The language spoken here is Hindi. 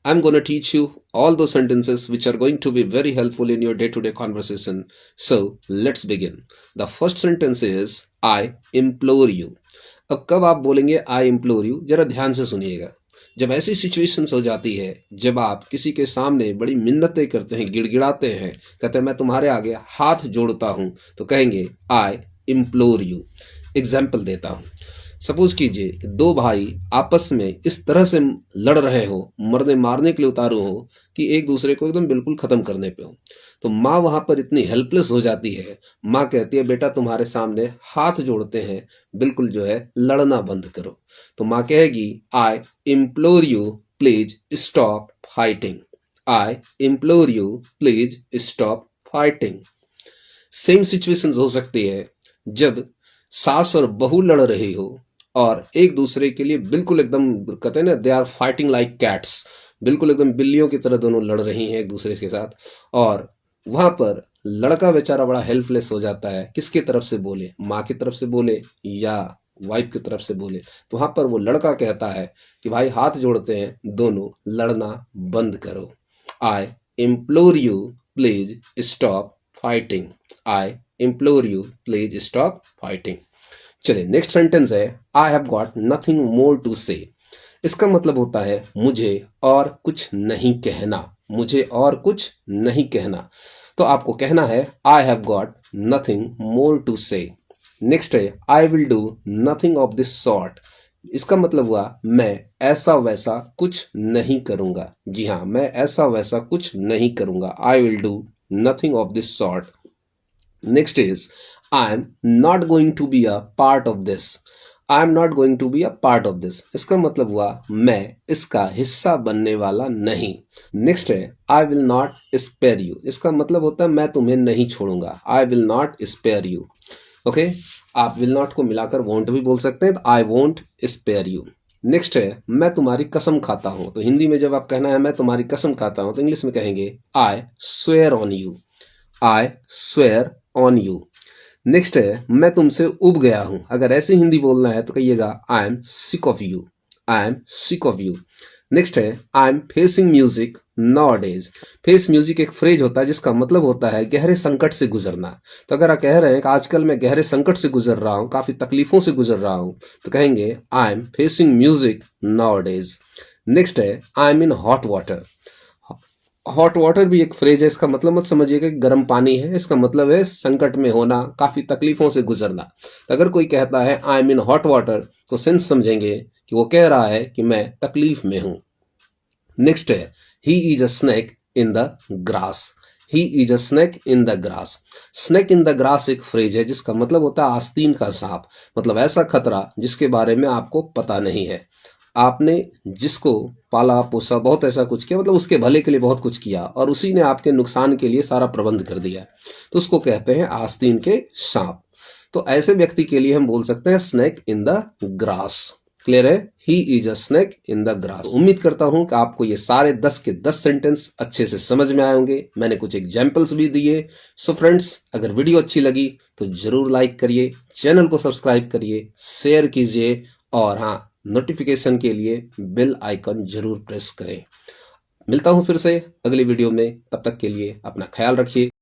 I'm going to teach you all those sentences which are going to be very helpful in your day-to-day conversation. So let's begin. The first sentence is I implore you. अब कब आप बोलेंगे आई इम्प्लोर यू, जरा ध्यान से सुनिएगा। जब ऐसी सिचुएशंस हो जाती है जब आप किसी के सामने बड़ी मिन्नतें करते हैं, गिड़गिड़ाते हैं, कहते हैं मैं तुम्हारे आगे हाथ जोड़ता हूं, तो कहेंगे आई इम्प्लोर यू। एग्जाम्पल देता हूं। सपोज कीजिए कि दो भाई आपस में इस तरह से लड़ रहे हो, मरने मारने के लिए उतारू हो कि एक दूसरे को एकदम बिल्कुल खत्म करने पे हो। तो माँ वहां पर इतनी हेल्पलेस हो जाती है, माँ कहती है बेटा तुम्हारे सामने हाथ जोड़ते हैं, बिल्कुल जो है लड़ना बंद करो। तो माँ कहेगी I implore you please stop fighting. I implore you please stop fighting. Same situations हो सकती है जब सास और बहू लड़ रही हो और एक दूसरे के लिए बिल्कुल एकदम कहते हैं ना, they are fighting like cats, बिल्कुल एकदम बिल्लियों की तरह दोनों लड़ रही हैं एक दूसरे के साथ। और वहां पर लड़का बेचारा बड़ा हेल्पलेस हो जाता है। किसकी तरफ से बोले, माँ की तरफ से बोले या वाइफ की तरफ से बोले? तो वहां पर वो लड़का कहता है कि भाई हाथ जोड़ते हैं, दोनों लड़ना बंद करो। I implore you please stop fighting. I implore you please stop fighting. चलिए नेक्स्ट सेंटेंस है I have got nothing more to say. इसका मतलब होता है मुझे और कुछ नहीं कहना, मुझे और कुछ नहीं कहना। तो आपको कहना है I have got nothing more to say. Next है I will do nothing of this sort. इसका मतलब हुआ मैं ऐसा वैसा कुछ नहीं करूंगा। जी हाँ, मैं ऐसा वैसा कुछ नहीं करूंगा। आई will do nothing of this sort. Next is I am not going to be a part of this. I am not going to be a part of this. इसका मतलब हुआ मैं इसका हिस्सा बनने वाला नहीं। नेक्स्ट है I will not spare you. इसका मतलब होता है मैं तुम्हें नहीं छोड़ूंगा। I will not spare you. Okay, आप will not को मिलाकर won't भी बोल सकते हैं, तो I won't spare you. Next है मैं तुम्हारी कसम खाता हूं। तो हिंदी में जब आप कहना है मैं तुम्हारी कसम खाता हूं, तो इंग्लिश में कहेंगे I swear on you. I swear on you. Next है मैं तुमसे उब गया हूं। अगर ऐसे हिंदी बोलना है तो कहिएगा I am sick of you. I am sick of you. Next है I am facing music nowadays. Face music एक फ्रेज होता है जिसका मतलब होता है गहरे संकट से गुजरना। तो अगर आप कह रहे हैं कि आजकल मैं गहरे संकट से गुजर रहा हूं, काफी तकलीफों से गुजर रहा हूं, तो कहेंगे I am facing music nowadays. Next है I am in hot water. Hot water भी एक फ्रेज है, इसका मतलब मत समझिएगा कि गर्म पानी है, इसका मतलब है संकट में होना, काफी तकलीफों से गुजरना। तो अगर कोई कहता है I am in hot water, तो सेंस समझेंगे कि वो कह रहा है कि मैं तकलीफ में हूं। नेक्स्ट है he is a snake in the grass. He is a snake in the grass. Snake in the grass एक फ्रेज है जिसका मतलब होता है आस्तीन का सांप, मतलब ऐसा खतरा जिसके बारे में आपको पता नहीं है। आपने जिसको पाला पोसा, बहुत ऐसा कुछ किया, मतलब उसके भले के लिए बहुत कुछ किया और उसी ने आपके नुकसान के लिए सारा प्रबंध कर दिया, तो उसको कहते हैं आस्तीन के सांप। तो ऐसे व्यक्ति के लिए हम बोल सकते हैं snake in the grass. Clear है? He is a snake in the grass. उम्मीद करता हूं कि आपको ये सारे 10 के 10 सेंटेंस अच्छे से समझ में आए होंगे। मैंने कुछ एग्जाम्पल्स भी दिए। सो फ्रेंड्स, अगर वीडियो अच्छी लगी तो जरूर लाइक करिए, चैनल को सब्सक्राइब करिए, शेयर कीजिए और हाँ, नोटिफिकेशन के लिए बेल आइकन जरूर प्रेस करें। मिलता हूं फिर से अगली वीडियो में, तब तक के लिए अपना ख्याल रखिए।